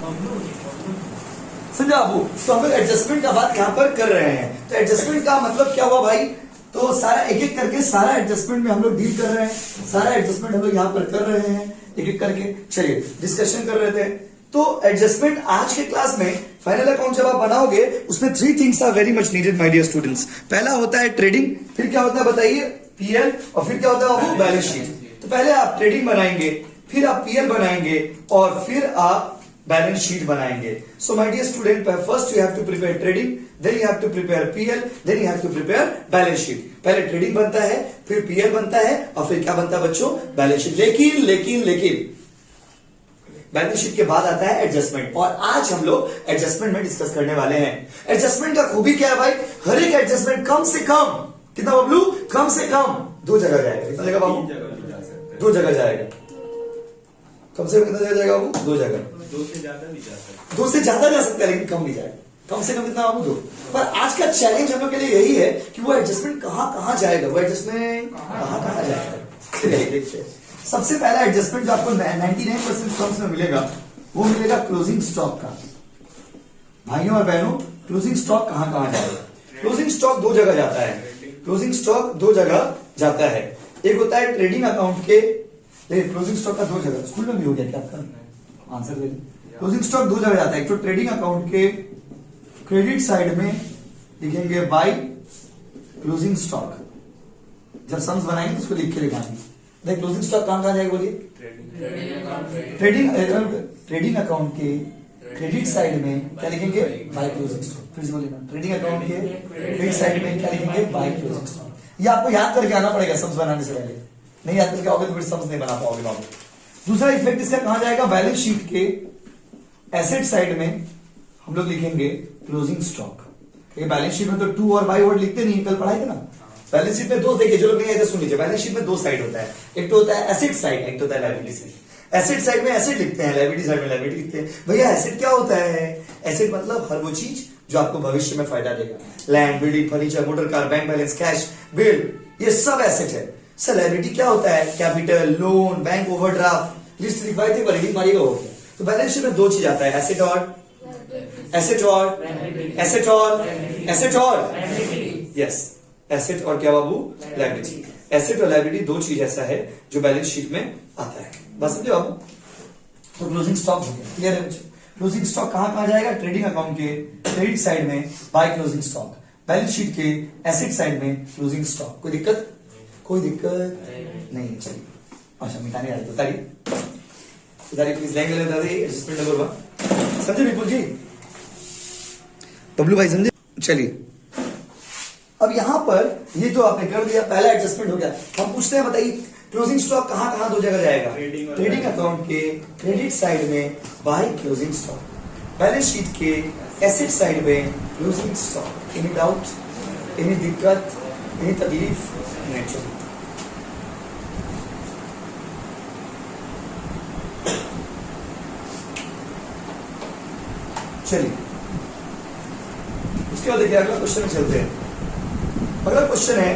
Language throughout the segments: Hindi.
समझा बाबू? तो हम लोग एडजस्टमेंट का बात यहाँ पर कर रहे हैं। तो एडजस्टमेंट का मतलब क्या हुआ भाई? तो सारा एक एक करके सारा एडजस्टमेंट में हम लोग डील कर रहे हैं, सारा एडजस्टमेंट हम लोग यहाँ पर कर रहे हैं एक एक करके। चलिए डिस्कशन कर रहे थे। तो एडजस्टमेंट आज के क्लास में फाइनल अकाउंट जब आप बनाओगे उसमें 3 things are very much needed my dear students. पहला होता है ट्रेडिंग, फिर क्या होता है बताइए? पीएल, और फिर क्या होता है बाबू? Balance sheet. तो पहले आप ट्रेडिंग बनाएंगे, फिर आप पीएल बनाएंगे, और फिर आप बैलेंस शीट बनाएंगे। So my dear student, first you have to prepare trading, then you have to prepare PL, then you have to prepare balance sheet. पहले ट्रेडिंग बनता है, फिर पीएल बनता है, और फिर क्या बनता है बच्चों? Balance sheet. लेकिन लेकिन लेकिन बैलेंस शीट के बाद आता है एडजस्टमेंट, और आज हम लोग एडजस्टमेंट में डिस्कस करने वाले हैं। एडजस्टमेंट का खूबी क्या है भाई? हर एक एडजस्टमेंट कम से कम कितना बबलू? कम से कम 2 जगह जाएगा। कितना जगह बाबू? 2 जगह जाएगा। कम से कम कितना जगह जाएगा बाबू? 2 जगह। 2 से ज्यादा नहीं जा सकता। 2 से ज्यादा जा सकता है लेकिन कम नहीं जाएगा। कम से कम कितना बाबू? 2। पर आज का चैलेंज हम लोग के लिए यही है कि वो एडजस्टमेंट कहां जाएगा, वो एडजस्टमेंट कहां जाएगा। देखिए सबसे पहला एडजस्टमेंट जो आपको 99% फर्म्स में मिलेगा वो मिलेगा क्लोजिंग स्टॉक का। भाइयों और बहनों, क्लोजिंग स्टॉक कहां जाएगा? क्लोजिंग स्टॉक 2 जगह जाता है। क्लोजिंग स्टॉक 2 जगह जाता है। एक होता है ट्रेडिंग अकाउंट के, क्लोजिंग स्टॉक का 2 जगह, स्कूल में भी हो गया क्या आपका? आंसर दे। क्लोजिंग स्टॉक 2 जगह जाता है। एक तो ट्रेडिंग अकाउंट के क्रेडिट साइड में लिखेंगे बाय क्लोजिंग स्टॉक, जब सम्स बनाएंगे तो उसको लिख के लिखाएंगे। देख क्लोजिंग स्टॉक कहां जाएगा बोलिए? ट्रेडिंग अकाउंट के क्रेडिट साइड में क्या लिखेंगे? By closing stock. फिर से बोलिए, ट्रेडिंग अकाउंट के क्रेडिट साइड में क्या लिखेंगे? By closing stock. ये आपको याद करके आना पड़ेगा सम्स बनाने से पहले। नहीं याद करके आओगे तो फिर सम्स नहीं बना पाओगे बाबू। दूसरा इफेक्ट इसका कहां जाएगा? बैलेंस शीट के एसेट साइड में हम लोग लिखेंगे क्लोजिंग स्टॉक। ये बैलेंस शीट में तो 2 और बाय वर्ड लिखते नहीं, कल पढ़ाए थे ना। बैलेंस शीट में 2, देखिए जो लोग नहीं आए सुन लीजिए। बैलेंस शीट में 2 साइड होता है, एक तो होता है एसेट साइड, एक तो होता है लायबिलिटी साइड। एसेट साइड में एसेट लिखते हैं, लायबिलिटी साइड में लायबिलिटी लिखते हैं। भैया एसेट क्या होता है? एसेट मतलब हर वो चीज जो आपको भविष्य में फायदा देगा। Land, building, furniture, motor car, bank balance, cash, bill, ये सब एसेट है। सर लायबिलिटी क्या होता है? Capital, loan, bank overdraft, list लिखवाई थी, रीडिंग मारिएगा हो गया। तो बैलेंस शीट में 2 चीज आता है, एसेट और एसेट और एसेट और एसेट और यस, एसेट और क्या बाबू? लायबिलिटी। एसेट और लायबिलिटी 2 चीज ऐसा है जो बैलेंस शीट में आता है। बस समझे बाबू? तो क्लोजिंग स्टॉक हो गया, क्लियर है बच्चों? क्लोजिंग स्टॉक कहां जाएगा? ट्रेडिंग अकाउंट के क्रेडिट साइड में by closing stock, balance sheet के एसेट साइड में क्लोजिंग स्टॉक। कोई दिक्कत? कोई दिक्कत नहीं। चलिए अच्छा मिटाने आए तो तारीख प्लीज लेंगे एडजस्टमेंट नंबर 1 समझे विपुल जी? बबलू भाई समझे? चलिए अब यहां पर ये तो आपने कर दिया, पहला एडजस्टमेंट हो गया। हम पूछते हैं बताइए क्लोजिंग स्टॉक कहां 2 जगह जाएगा? ट्रेडिंग अकाउंट के क्रेडिट साइड में by closing stock, balance sheet के एसेट साइड में closing stock. Any doubt, any दिक्कत, एनी तकलीफ? नहीं। चलिए उसके बाद देखिए अगला क्वेश्चन में चलते हैं। अगला क्वेश्चन है,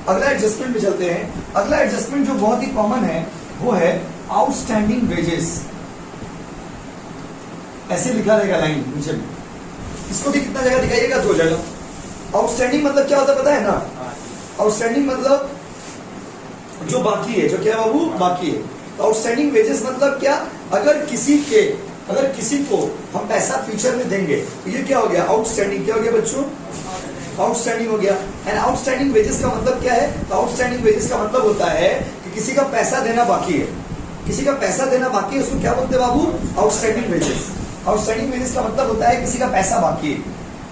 अगला एडजस्टमेंट में चलते हैं। अगला एडजस्टमेंट जो बहुत ही कॉमन है वो है आउटस्टैंडिंग वेजेस। ऐसे लिखा रहेगा लाइन नीचे में, इसको भी कितना जगह दिखाइएगा? 2 जगह। आउटस्टैंडिंग मतलब क्या होता है पता है ना? आउटस्टैंडिंग मतलब जो बाकी है, जो क्या बाबू? बाकी है। तो आउटस्टैंडिंग वेजेस मतलब क्या? अगर किसी को हम पैसा फ्यूचर में देंगे तो ये क्या हो गया? आउटस्टैंडिंग। क्या हो गया बच्चों? आउटस्टैंडिंग हो गया। एंड आउटस्टैंडिंग वेजेस का मतलब क्या है? तो आउटस्टैंडिंग वेजेस का मतलब होता है कि किसी का पैसा देना बाकी है, किसी का पैसा देना बाकी है, उसको क्या बोलते हैं बाबू? Outstanding wages. आउटस्टैंडिंग वेजेस का मतलब होता है किसी का पैसा बाकी है।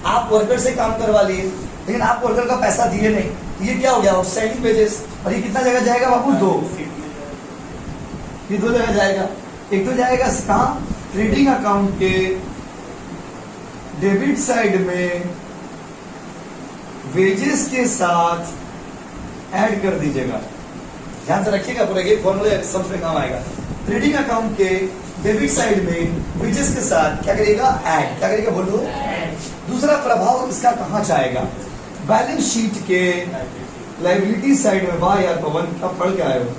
आप वर्कर से काम करवा लिए लेकिन आप वर्कर का पैसा दिए नहीं, तो ये क्या हो गया? Outstanding wages. और ये कितना जगह जाएगा बाबू? 2। ये 2 जगह जाएगा। एक तो जाएगा कहां? ट्रेडिंग अकाउंट के डेबिट साइड में वेजेस के साथ ऐड कर दीजिएगा। ध्यान से रखिएगा, पूरा ये फॉर्मूला सब में काम आएगा। ट्रेडिंग अकाउंट के डेबिट साइड में वेजेस के साथ क्या करेगा? ऐड। क्या करेगा बोलो? दूसरा प्रभाव इसका कहां जाएगा? बैलेंस शीट के लायबिलिटी साइड में। वाह यार पवन, अब पढ़ के आए हो?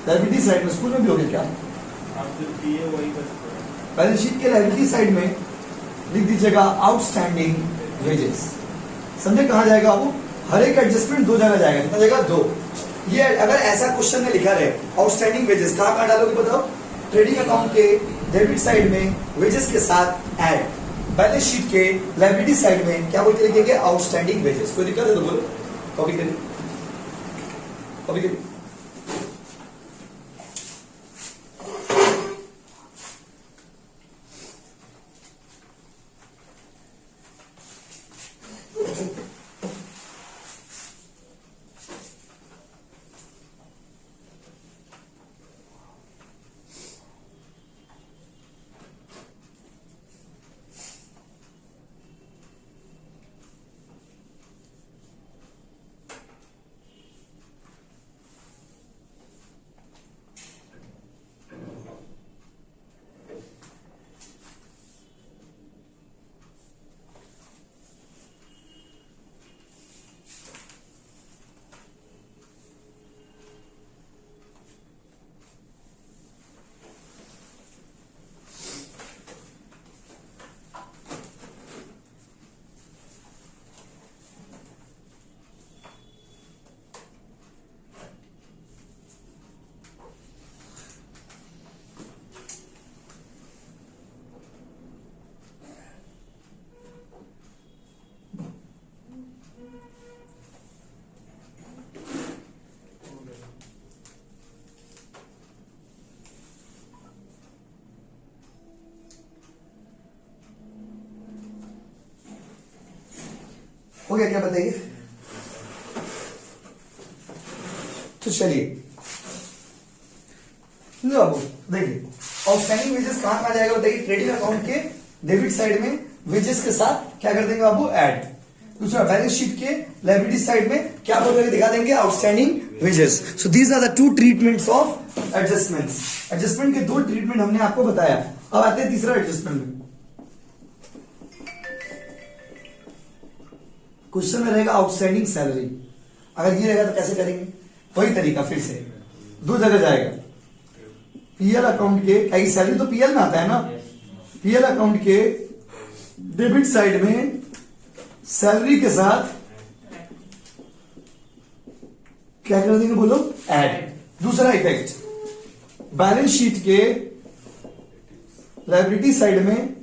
लायबिलिटी साइड में स्कूल में भी हो गया क्या? बैलेंस शीट के लायबिलिटी साइड में लिख दीजिएगा आउटस्टैंडिंग वेजेस। समझे कहाँ जाएगा वो? हर एक एडजस्टमेंट दो जगह जाएगा, कितना जाएगा? दो। ये अगर ऐसा क्वेश्चन में लिखा रहे आउटस्टैंडिंग वेजेस, कहाँ डालोगे बताओ? ट्रेडिंग अकाउंट के डेबिट साइड में वेजेस के साथ ऐड, बैलेंस शीट के लायबिलिटी साइड में क्या बोल के लिखेंगे? Outstanding wages. कोई दिक्कत है तो बोलो, कॉपी करिए, कॉपी करिए। हो गया क्या बताइए? तो चलिए बाबू देखिए, आउटस्टैंडिंग वेजेस कहां कहां जाएगा बताइए? ट्रेडिंग अकाउंट के डेबिट साइड में वेजेस के साथ क्या कर देंगे बाबू? ऐड। दूसरा बैलेंस शीट के लायबिलिटी साइड में क्या बोल करके दिखा देंगे? Outstanding wages. So these are the two treatments of adjustments. Adjustment के दो ट्रीटमेंट हमने आपको बताया। अब आते हैं तीसरा एडजस्टमेंट में। क्वेश्चन में रहेगा आउटस्टैंडिंग सैलरी। अगर ये रहेगा तो कैसे करेंगे? वही तरीका, फिर से दो जगह जाएगा। पीएल अकाउंट के, सैलरी तो पीएल में आता है ना, पीएल अकाउंट के डेबिट साइड में सैलरी के साथ क्या कर देंगे बोलो? ऐड। दूसरा इफेक्ट, बैलेंस शीट के लायबिलिटी साइड में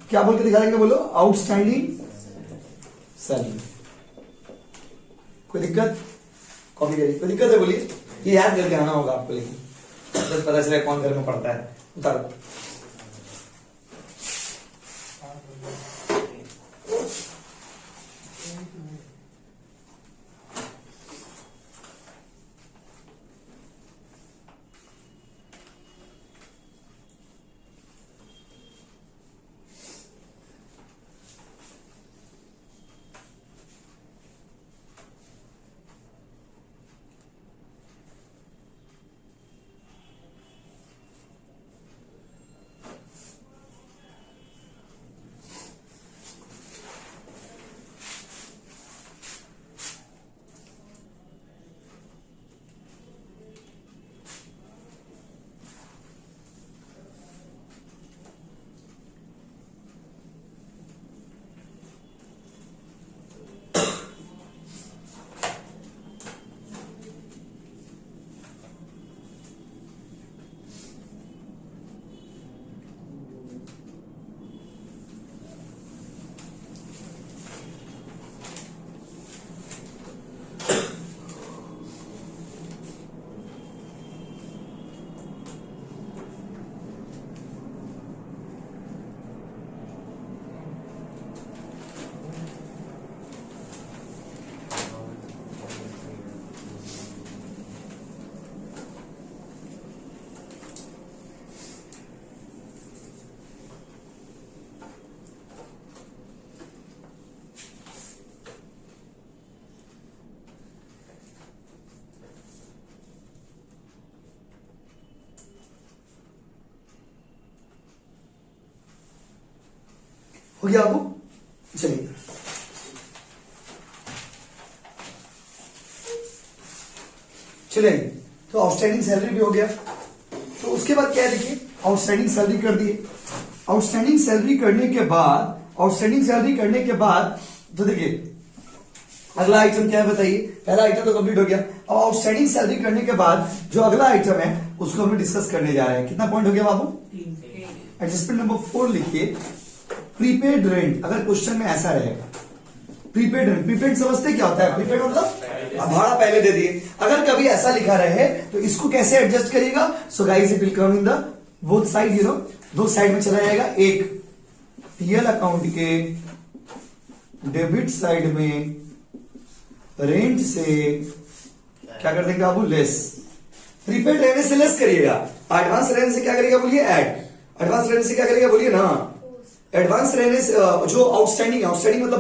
क्या बोल के दिखा देंगे बोलो? Outstanding salary. कोई दिक्कत? कॉपी करिए। कोई दिक्कत है बोलिए। ये याद करके आना होगा आपको, लेकिन बस पता चले कौन घर में पढ़ता है। उतारो। हो गया आपको? चलिए चलिए, तो आउटस्टैंडिंग सैलरी भी हो गया। तो उसके बाद क्या है देखिए, आउटस्टैंडिंग सैलरी कर दिए। आउटस्टैंडिंग सैलरी करने के बाद तो देखिए अगला आइटम क्या है बताइए। पहला आइटम तो कंप्लीट हो गया। अब आउटस्टैंडिंग सैलरी करने के बाद जो अगला आइटम है उसको हम डिस्कस करने जा रहे हैं। कितना पॉइंट हो गया बाबू? एडजस्टमेंट नंबर 4 लिखिए, प्रीपेड रेंट। अगर क्वेश्चन में ऐसा रहेगा प्रीपेड रेंट, प्रीपेड समझते क्या होता है? प्रीपेड मतलब भाड़ा पहले दे दिए। अगर कभी ऐसा लिखा रहे तो इसको कैसे एडजस्ट करिएगा? So guys it will come in the both side, you know, दो साइड में चला जाएगा। एक पीएल अकाउंट के डेबिट साइड में रेंट से क्या कर देंगे बाबू? लेस। प्रीपेड रहने से लेस करिएगा, एडवांस रहने से क्या करिएगा बोलिए? ऐड। एडवांस रहने से क्या करिएगा बोलिए ना? एडवांस रहने से जो आउटस्टैंडिंग मतलब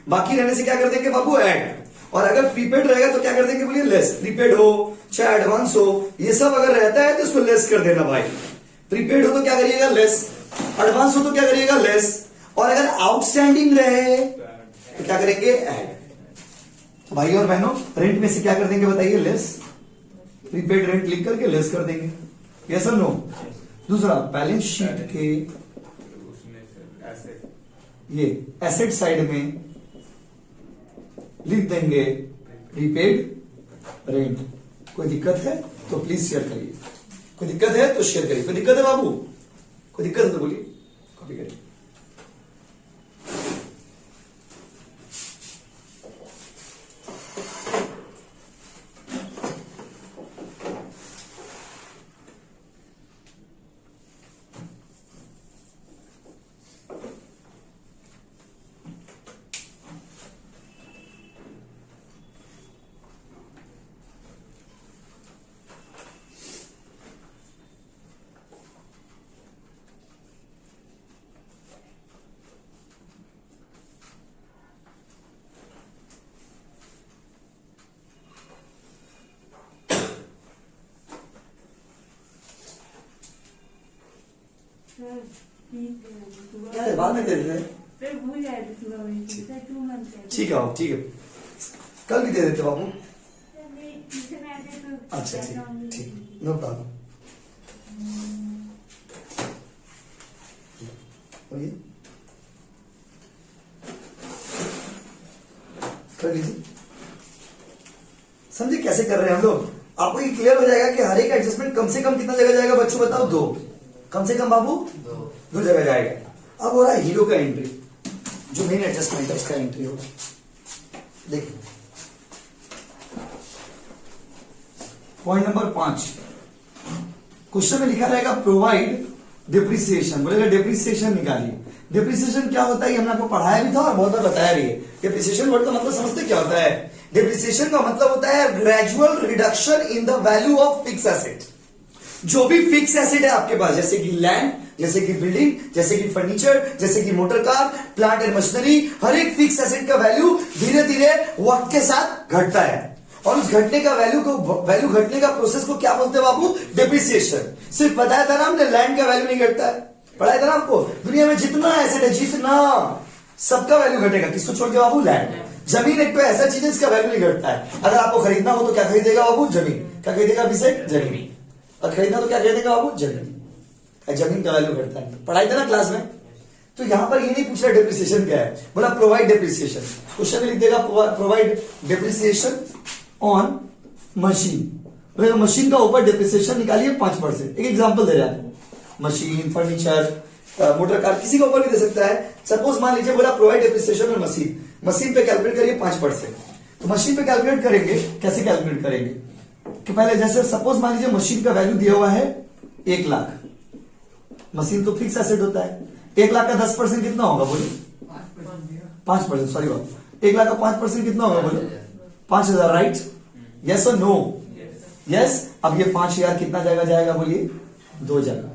बाकी रहने से क्या कर देंगे बाबू? ऐड। और अगर प्रीपेड रहेगा तो क्या कर देंगे बोलिए? लेस। प्रीपेड हो चाहे एडवांस हो, ये सब अगर रहता है तो इसको लेस कर देना भाई। प्रीपेड हो तो क्या करिएगा? लेस। एडवांस हो तो क्या करिएगा? लेस। और अगर आउटस्टैंडिंग रहे तो क्या करेंगे? ऐड। भाई और बहनों, रेंट में से क्या कर देंगे बताइए? लेस। प्रीपेड रेंट लिख करके लेस कर देंगे। यस और नो? दूसरा, बैलेंस शीट के ये एसेट साइड में लिख देंगे प्रीपेड रेंट। कोई दिक्कत है तो प्लीज शेयर करिए, कोई दिक्कत है तो शेयर करिए। कोई दिक्कत है बाबू? कोई दिक्कत है तो बोलिए, कॉपी करिए। क्या है? बाद में दे देते हैं। ठीक है बाबू, ठीक है, कल भी दे देते बाबू। अच्छा ठीक ठीक, नो प्रॉब्लम। बोलिए, कर लीजिए। समझे कैसे कर रहे हैं हम लोग? आपको ये क्लियर हो जाएगा कि हर एक एडजस्टमेंट कम से कम कितना जगह जाएगा बच्चों? बताओ। 2, कम से कम बाबू 2 जगह जाएगा। अब हो रहा है हीरो का एंट्री, जो मेन एडजस्टमेंट है उसका एंट्री होगा। देखिए पॉइंट नंबर 5, क्वेश्चन में लिखा रहेगा प्रोवाइड डिप्रिसिएशन। बोलेगा डिप्रिसिएशन निकालिए। डिप्रिसिएशन क्या होता है? हमने आपको पढ़ाया भी था और बहुत बार बताया भी है। डिप्रिसिएशन वर्ड का मतलब समझते क्या होता है? डिप्रिसिएशन का मतलब होता है gradual reduction in the value of fix asset. जो भी फिक्स एसेट है आपके पास, जैसे कि लैंड, जैसे कि बिल्डिंग, जैसे कि फर्नीचर, जैसे कि motor car, plant and machinery, हर एक फिक्स एसेट का वैल्यू धीरे धीरे वक्त के साथ घटता है। और उस घटने का वैल्यू घटने का प्रोसेस को क्या बोलते हैं बाबू? डिप्रिसिएशन। सिर्फ बताया था ना हमने, लैंड का वैल्यू नहीं घटता है, पढ़ाया था ना आपको। दुनिया में जितना एसेट है, जितना, सबका वैल्यू घटेगा। किसको छोड़ के बाबू? लैंड। जमीन एक तो ऐसा चीज है जिसका वैल्यू नहीं घटता है। अगर आपको खरीदना हो तो क्या खरीदेगा बाबू? जमीन। क्या खरीदेगा अभिषेक? जमीन। और खरीदना तो क्या खरीदेगा बाबू? जमीन। जमीन का वैल्यू घटता है, पढ़ाई था ना क्लास में। तो यहां पर ये नहीं पूछ रहा डिप्रिसिएशन क्या है, बोला प्रोवाइड डिप्रिसिएशन। क्वेश्चन में लिख देगा provide depreciation on machine. Machine का ऊपर डिप्रिसिएशन निकालिए 5%। एक एग्जांपल दे रहा है, मशीन, फर्नीचर, मोटर कार, किसी का ऊपर भी दे सकता है। सपोज मान लीजिए बोला provide depreciation on machine. Machine पे कैलकुलेट करिए 5%। तो मशीन पे कैलकुलेट करेंगे, कैसे कैलकुलेट करेंगे कि पहले जैसे सपोज मान लीजिए मशीन का वैल्यू दिया हुआ है 1 लाख। मशीन तो फिक्स एसेट होता है। 1 लाख का 10% कितना होगा बोलिए? 5%। सॉरी बाबू, 1 लाख का 5% कितना होगा बोलिए? 5000, राइट? यस और नो? यस। अब ये 5000 कितना जगह जाएगा बोलिए? 2 जगह।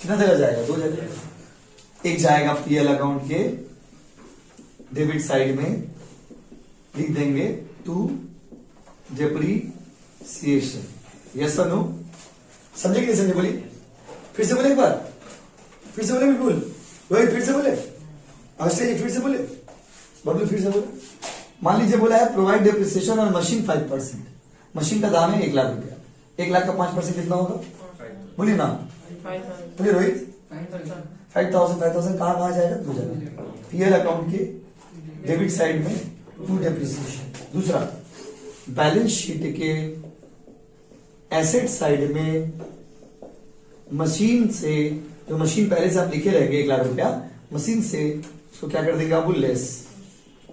कितना जगह जाएगा? 2 जगह। एक जाएगा पीएल अकाउंट के डेबिट साइड में, लिख देंगे टू डिप्रिसिएशन। यस और नो? समझे कि नहीं समझे? बोलिए, फिर से बोले एक बार, फिर से बोले बिल्कुल। रोहित फिर से बोले, आश्चर्य फिर से बोले, बबलू फिर से बोले। मान लीजिए बोला है प्रोवाइड डिप्रिसिएशन और मशीन 5%। मशीन का दाम है 1 लाख रुपया। 1 लाख का 5% कितना होगा बोलिए ना? बोलिए रोहित 5,000 कहाँ जाएगा? 2 जगह। पीएल अकाउंट के डेबिट साइड में टू डेप्रिसिएशन। दूसरा, बैलेंस शीट के एसेट साइड में मशीन से, जो मशीन पहले से आप लिखे रहेंगे 1 लाख रुपया, मशीन से उसको क्या कर देंगे आप? लेस।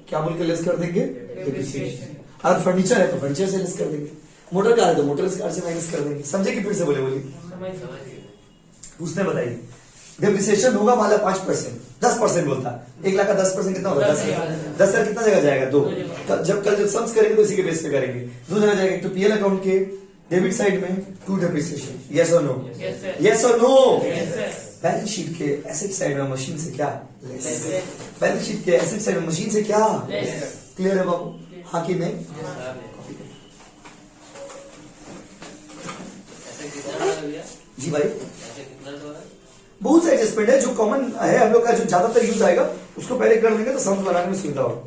क्या बोल के लेस कर देंगे? डेप्रिसिएशन। अगर फर्नीचर है तो फर्नीचर से लेस कर देंगे, मोटर कार है तो मोटर कार से माइनस कर देंगे। समझे कि फिर से बोलिए? उसने बताइए डेप्रिसिएशन होगा वाला 5%, 10% बोलता। 1 लाख का 10% कितना होगा? 10,000 कितना जगह जाएगा? 2। जब कल सम्स करेंगे तो इसी के बेस पे करेंगे। 2 जगह जाएगा, तो पीएल अकाउंट के डेबिट साइड में टू डेप्रिसिएशन। यस और नो? यस और नो? बैलेंस शीट के एसेट साइड में मशीन से क्या? लेस। बैलेंस शीट के एसेट साइड में मशीन से क्या? क्लियर है बाबू? हाँ कि नहीं? जी भाई, बहुत से एडजस्टमेंट है जो कॉमन है हम लोग का, जो ज्यादातर यूज आएगा उसको पहले कर लेंगे तो सम्स बनाने में सुविधा होगा।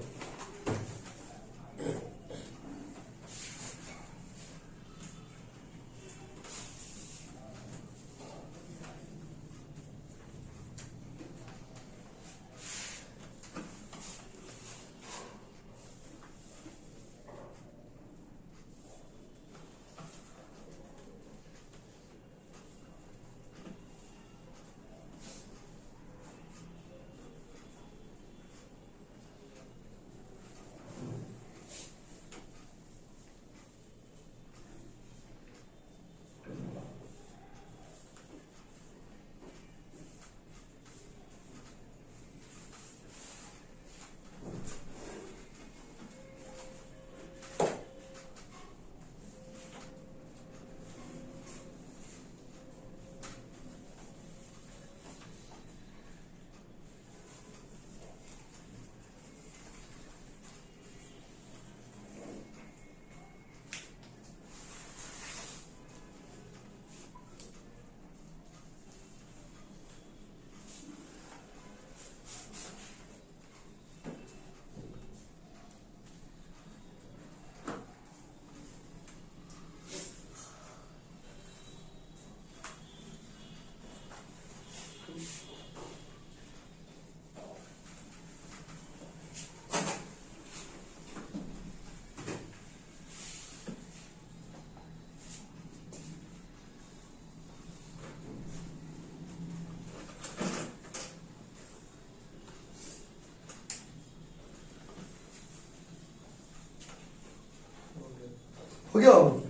हो गया बाबू?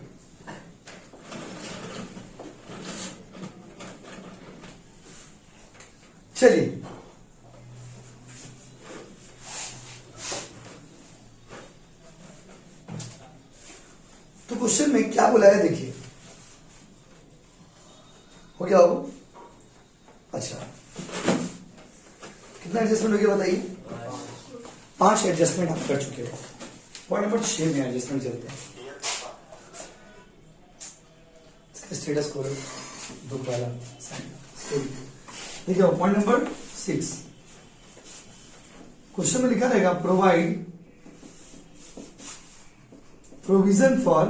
चलिए, तो क्वेश्चन में क्या बोला है देखिए। हो गया बाबू? अच्छा, कितना एडजस्टमेंट हो गया बताइए? 5 एडजस्टमेंट आप कर चुके हो। पॉइंट नंबर 6 में एडजस्टमेंट चलते हैं। स्टेटस को बुक वाला देखिए, पॉइंट नंबर 6 क्वेश्चन में लिखा रहेगा प्रोवाइड प्रोविजन फॉर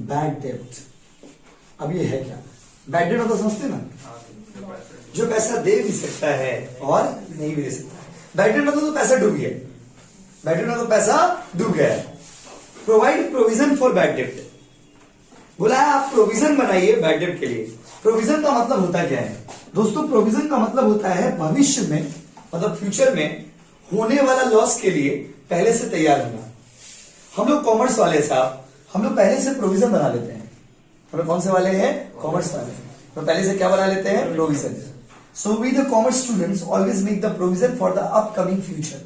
बैड डेब्ट। अब ये है क्या? बैड डेब्ट तो समझते ना, जो पैसा दे भी सकता है और नहीं भी दे सकता है। बैड डेब्ट मतलब तो पैसा डूब गया, बैड डेब्ट मतलब पैसा डूब गया। प्रोवाइड प्रोविजन फॉर बैड डेब्ट बोला है, आप प्रोविजन बनाइए बैड डेब्ट के लिए। प्रोविजन का मतलब होता क्या है दोस्तों? प्रोविजन का मतलब होता है भविष्य में, मतलब फ्यूचर में होने वाला लॉस के लिए पहले से तैयार होना। हम लोग कॉमर्स वाले साहब, हम लोग पहले से प्रोविजन बना लेते हैं। हम लोग कौन से वाले हैं? कॉमर्स वाले। तो पहले से क्या बना लेते हैं? Provision. So we the commerce students always make the provision for the upcoming future.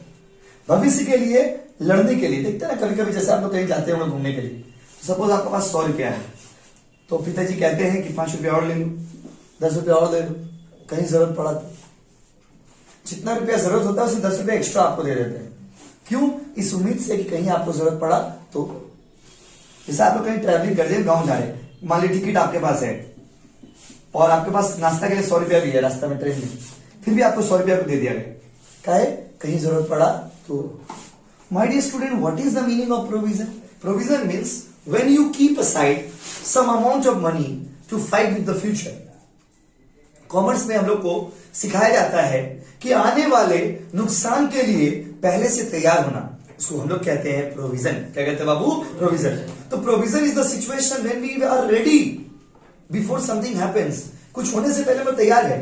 भविष्य के लिए, लड़ने के लिए। देखते हैं ना कभी कभी, जैसे आप लोग कहीं जाते हैं घूमने के लिए, सपोज आपके पास 100 रुपया है, तो पिताजी कहते हैं कि 5 रुपया और ले लो, 10 रुपया और ले लो, कहीं जरूरत पड़ा तो। जितना रुपया जरूरत होता है उससे 10 रुपया एक्स्ट्रा आपको दे देते हैं। क्यों? इस उम्मीद से कि कहीं आपको जरूरत पड़ा तो। जैसे आप लोग कहीं ट्रैवलिंग कर रहे हैं, गाँव जा रहे हैं, मान ली टिकट आपके पास है और आपके पास नाश्ता के लिए 100 रुपया भी है रास्ता में, ट्रेन में, फिर भी आपको 100 रुपया दे दिया गया। क्या है? कहीं जरूरत पड़ा तो। My dear student, what is the meaning of provision? Provision means when you keep aside some amount of money to fight with the future. Commerce में हम लोग को सिखाया जाता है कि आने वाले नुकसान के लिए पहले से तैयार होना, उसको हम लोग कहते हैं प्रोविजन। क्या कहते हैं बाबू? प्रोविजन। तो provision is the situation when we are ready before something happens. कुछ होने से पहले हम लोग तैयार है,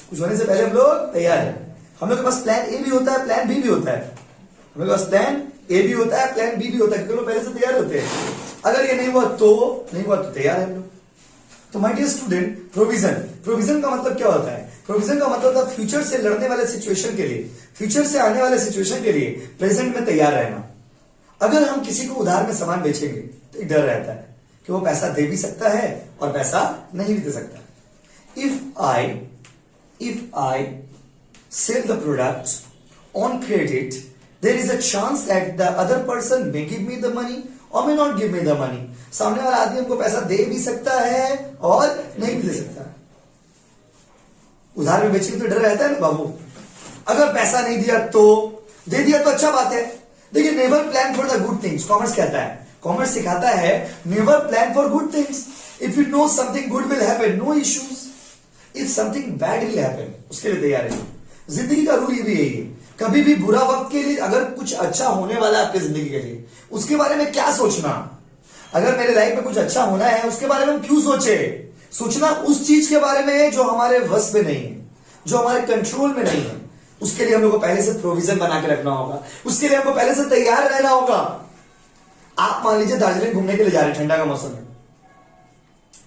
कुछ होने से पहले हम लोग तैयार है। हम लोग के पास प्लान ए भी होता है, प्लान बी भी होता है। हम लोग के पास प्लान ए भी होता है, प्लान बी भी होता है, क्योंकि हम लोग पहले से तैयार होते हैं। अगर ये नहीं हुआ तो तैयार है हम लोग। तो माय डियर स्टूडेंट, प्रोविजन का मतलब क्या होता है? प्रोविजन का मतलब होता है फ्यूचर से लड़ने वाले सिचुएशन के लिए, फ्यूचर से आने वाले सिचुएशन के लिए प्रेजेंट में तैयार रहना। अगर हम किसी को उधार में सामान बेचेंगे तो एक डर रहता है कि वो पैसा दे भी सकता है और पैसा नहीं भी दे सकता। If I sell the product on credit, there is a chance that the other person may give me the money और may not give me the money. सामने वाला आदमी हमको पैसा दे भी सकता है और नहीं भी दे सकता। उधार में बेचने तो डर रहता है ना बाबू। अगर पैसा नहीं दिया तो, दे दिया तो अच्छा बात है। देखिए, never plan for the good things, commerce कहता है, कॉमर्स सिखाता है never plan for good things. If you know something good will happen, no issues. If something bad will happen, उसके लिए तैयार है। जिंदगी का रूल ये भी यही है, कभी भी बुरा वक्त के लिए अगर कुछ अच्छा होने वाला है आपकी जिंदगी के लिए, उसके बारे में क्या सोचना। अगर मेरे लाइफ में कुछ अच्छा होना है, उसके बारे में हम क्यों सोचे? सोचना उस चीज के बारे में है जो हमारे वश में नहीं है, जो हमारे कंट्रोल में नहीं है। उसके लिए हम लोग को पहले से प्रोविजन बना के रखना होगा, उसके लिए हमको पहले से तैयार रहना होगा। आप मान लीजिए दार्जिलिंग घूमने के लिए जा रहे हैं, ठंडा का मौसम है,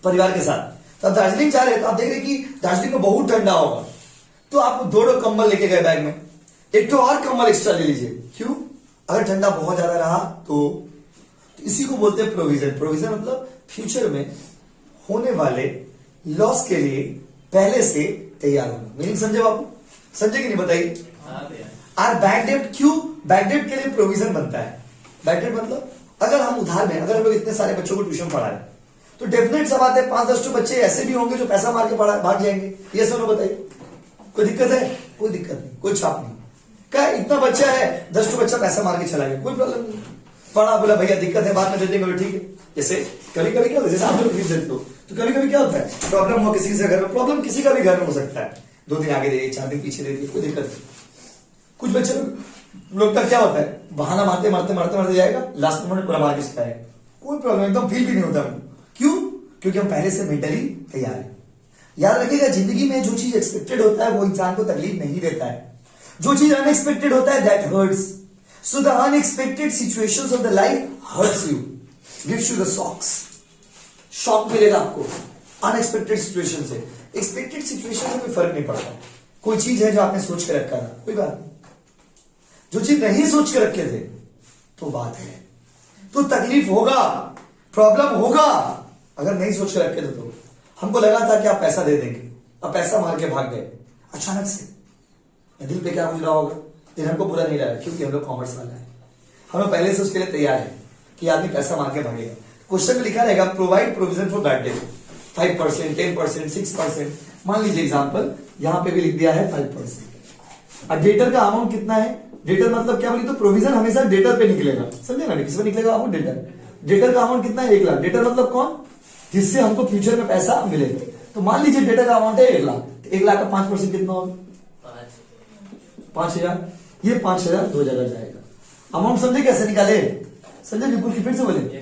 परिवार के साथ, तो आप दार्जिलिंग जा रहे हैं, तो आप देख रहे हैं कि दार्जिलिंग में बहुत ठंडा होगा, तो आप 2 कंबल लेके गए बैग में, एक तो और कंबल एक्स्ट्रा ले लीजिए। क्यों? अगर ठंडा बहुत ज्यादा रहा तो इसी को बोलते हैं प्रोविजन। प्रोविजन मतलब फ्यूचर में होने वाले लॉस के लिए पहले से तैयार होना। मीनिंग समझे बाबू? समझे कि नहीं बताइए? आर बैड डेट, क्यों बैड डेट के लिए प्रोविजन बनता है? बैड डेट मतलब अगर हम उधार में, अगर हम लोग इतने सारे बच्चों को ट्यूशन पढ़ा रहे, तो डेफिनेट सा बात है 5-10 बच्चे ऐसे भी होंगे जो पैसा मार के भाग जाएंगे। ये सब बताइए, कोई दिक्कत है? कोई दिक्कत नहीं, कोई छाप नहीं। क्या इतना बच्चा है, 10 बच्चा पैसा मार के चला गया, कोई प्रॉब्लम नहीं। पढ़ा, बोला भैया दिक्कत है, बाद में दे देंगे, ठीक है। जैसे कभी कभी क्या होता है, जैसे आप लोग फीस देते हो, तो कभी कभी क्या होता है, प्रॉब्लम हो किसी से घर में, प्रॉब्लम किसी का भी घर में हो सकता है, 2 दिन आगे दे दिए, 4 दिन पीछे दे दिए, कोई दिक्कत नहीं। कुछ बच्चे लोग का क्या होता है, बहाना मारते मारते जाएगा, लास्ट मोमेंट पूरा मार के सकता है, कोई प्रॉब्लम एकदम फील भी नहीं होता हमको। क्यों? क्योंकि हम पहले से मेंटली तैयार है। याद रखिएगा, जिंदगी में जो चीज एक्सपेक्टेड होता है वो इंसान को तकलीफ नहीं देता है, जो चीज अनएक्सपेक्टेड होता है that hurts. So the unexpected situations of the life hurts you, gives you the shocks. Shock मिलेगा आपको अनएक्सपेक्टेड सिचुएशन से। एक्सपेक्टेड सिचुएशन में कोई फर्क नहीं पड़ता। कोई चीज है जो आपने सोच के रखा था, कोई बात नहीं। जो चीज नहीं सोच के रखे थे तो बात है, तो तकलीफ होगा, प्रॉब्लम होगा। अगर नहीं सोच के रखे थे तो हमको लगा था कि आप पैसा दे देंगे, अब पैसा मार के भाग गए अचानक से, दिल पे क्या गुजरा होगा? लेकिन हमको बुरा नहीं लगा, क्योंकि हम लोग कॉमर्स वाला है, हम लोग पहले से उसके लिए तैयार है कि आदमी पैसा मांग के भागेगा। क्वेश्चन में लिखा रहेगा provide provision for bad date, 5%, 10%, 6%। मान लीजिए एग्जांपल यहां पे भी लिख दिया है 5%। अब डेटर का अमाउंट कितना है? डेटर मतलब क्या बोली, तो प्रोविजन हमेशा डेटर पे निकलेगा, समझे ना? किस पे निकलेगा आपको? डेटर का अमाउंट कितना है? 1 लाख। डेटर मतलब कौन? जिससे हमको फ्यूचर में पैसा मिलेगा। तो मान लीजिए डेटर का अमाउंट है 1 लाख, 1 लाख का 5% कितना होगा? 5000। ये 5000 2 जगह जाएगा। अमाउंट समझे कैसे निकाले? समझे? बिल्कुल फिर से बोले,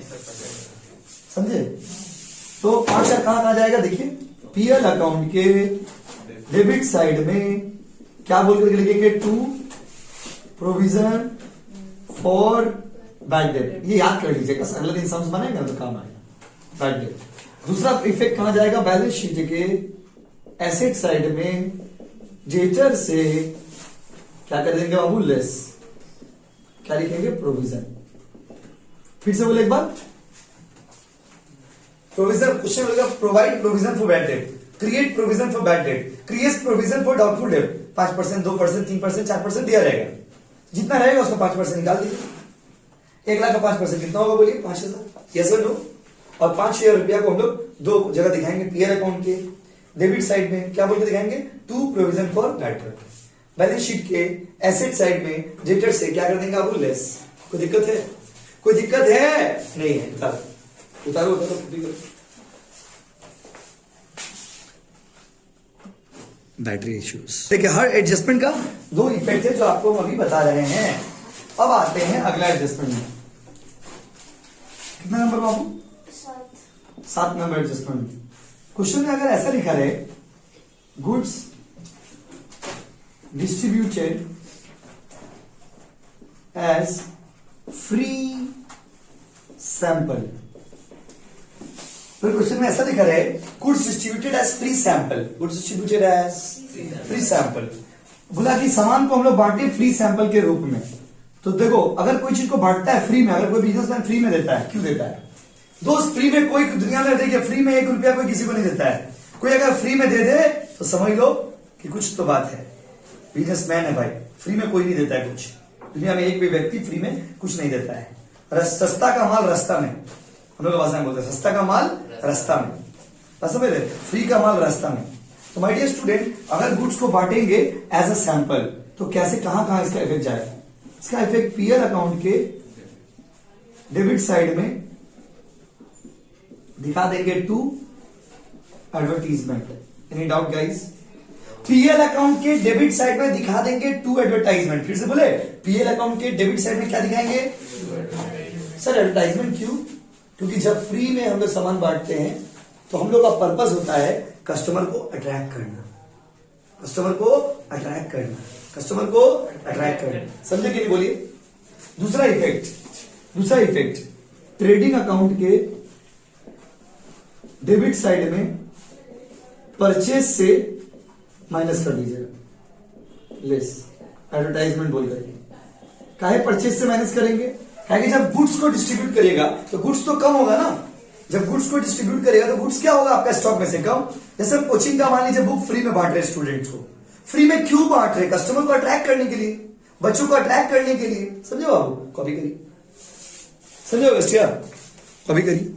समझे? तो 5000 कहां जाएगा? देखिए, पीएल अकाउंट के डेबिट साइड में क्या बोल करके लिखेंगे? To provision for bad debt. ये याद कर लीजिएगा, अगले दिन सम्स बनेगा तो काम आएगा। Bad debt. दूसरा इफेक्ट कहां जाएगा? बैलेंस शीट के एसेट साइड में डेटर से क्या कर देंगे बाबू? लेस। क्या लिखेंगे? प्रोविजन। फिर से बोले एक बार, प्रोविजन। क्वेश्चन बोलेगा provide provision for bad date, create provision for bad date, create provision for doubtful debt. 5%, 2%, 3%, 4% दिया रहेगा, जितना रहेगा उसका 5% निकाल दीजिए। 1 लाख का 5% कितना होगा बोलिए? 5000। यस और नो? और 5000 रुपया को हम लोग 2 जगह दिखाएंगे, पीएल अकाउंट के डेबिट साइड में क्या बोल के दिखाएंगे? To provision for bad debt. Balance sheet के एसेट साइड में डेटर से क्या कर देंगे आप? लेस। कोई दिक्कत है? कोई दिक्कत है? नहीं है। उतारो उतारो उतारो। Battery issues. देखिए हर एडजस्टमेंट का दो इफेक्ट है जो आपको हम अभी बता रहे हैं। अब आते हैं अगला एडजस्टमेंट में। कितना नंबर बाबू? 7 नंबर एडजस्टमेंट। क्वेश्चन में अगर ऐसा लिखा रहे goods distributed as free sample, फिर क्वेश्चन में ऐसा लिखा रहे goods distributed as free sample, goods distributed as free sample, बोला कि सामान को हम लोग बांटे फ्री सैंपल के रूप में। तो देखो अगर कोई चीज को बांटता है फ्री में, अगर कोई बिजनेसमैन फ्री में देता है, क्यों देता है दोस्त? फ्री में कोई दुनिया में देखिए फ्री में 1 रुपया कोई किसी को नहीं देता है। कोई अगर फ्री में दे दे तो समझ लो कि कुछ तो बात है, बिजनेसमैन है भाई। फ्री में कोई नहीं देता है कुछ, दुनिया में एक भी व्यक्ति फ्री में कुछ नहीं देता है। सस्ता का माल रास्ता में, हम लोग भाषा में बोलते हैं सस्ता का माल रास्ता में, समझ रहे? फ्री का माल रास्ता में। तो माय डियर स्टूडेंट, अगर गुड्स को बांटेंगे एज अ सैंपल तो कैसे कहां कहां इसका इफेक्ट जाएगा? इसका इफेक्ट पीएल अकाउंट के डेबिट साइड में दिखा देंगे to advertisement. Any doubt guys? PL account के डेबिट साइड में दिखा देंगे टू एडवर्टाइजमेंट। फिर से बोले, पीएल अकाउंट के डेबिट साइड में क्या दिखाएंगे? सर एडवर्टाइजमेंट क्यों? क्योंकि जब फ्री में हम लोग सामान बांटते हैं तो हम लोग का पर्पस होता है कस्टमर को अट्रैक्ट करना, कस्टमर को अट्रैक्ट करना, कस्टमर को अट्रैक्ट करना। समझे कि नहीं? बोलिए। दूसरा इफेक्ट ट्रेडिंग अकाउंट के डेबिट साइड में परचेज से माइनस कर दीजिएगा, लेस एडवर्टाइजमेंट बोल करके। काहे परचेज से माइनस करेंगे? काहे कि जब गुड्स को डिस्ट्रीब्यूट करिएगा तो गुड्स तो कम होगा ना। जब गुड्स को डिस्ट्रीब्यूट करेगा तो गुड्स क्या होगा आपका स्टॉक में से कम। जैसे कोचिंग का मान लीजिए बुक फ्री में बांट रहे स्टूडेंट्स को, फ्री में क्यों बांट रहे? कस्टमर को अट्रैक्ट करने के लिए, बच्चों को अट्रैक्ट करने के लिए। समझो बाबू? कॉपी करिए, समझो बच्चिया, कॉपी करिए।